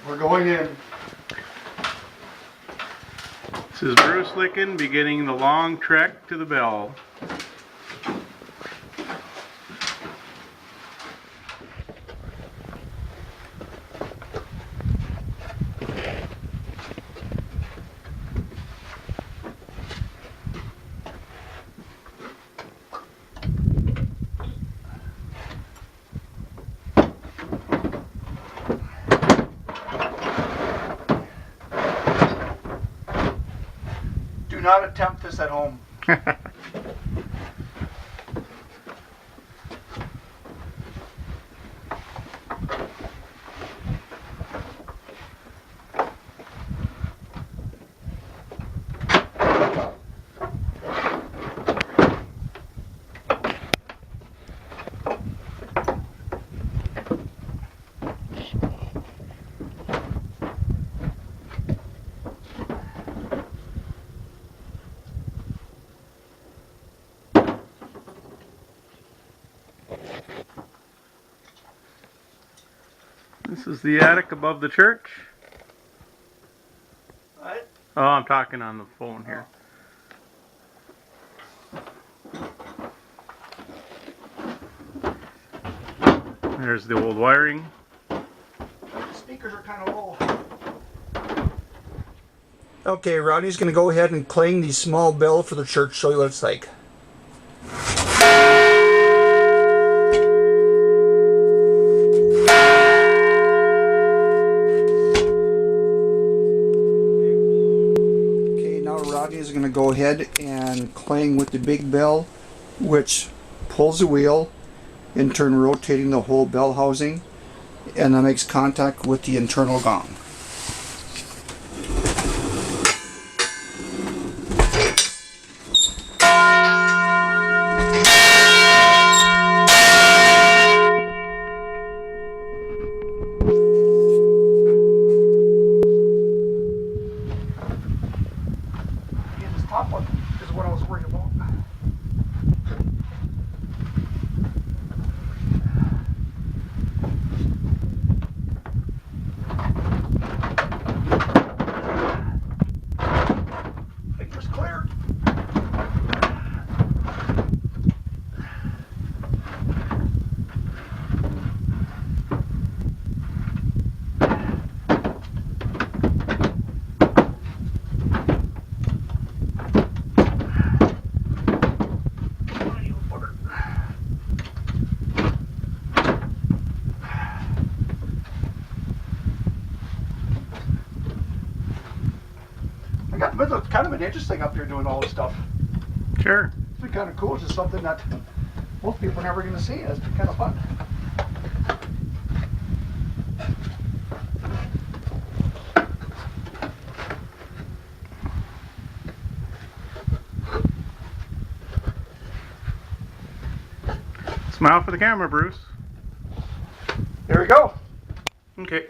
We're going in. This is Bruce Licken beginning the long trek to the bell. Do not attempt this at home. This is the attic above the church. What? Oh, I'm talking on the phone here. There's the old wiring. The speakers are kind of low. Okay, Rodney's going to go ahead and clang the small bell for the church, show you what it's like. Rodney's going to go ahead and clang with the big bell, which pulls the wheel, in turn rotating the whole bell housing, and that makes contact with the internal gong. Top one is what I was worried about. Fingers clear. It's kind of an interesting up here doing all this stuff. Sure. It's been kind of cool. It's just something that most people are never going to see. It's been kind of fun. Smile for the camera, Bruce. There we go. Okay.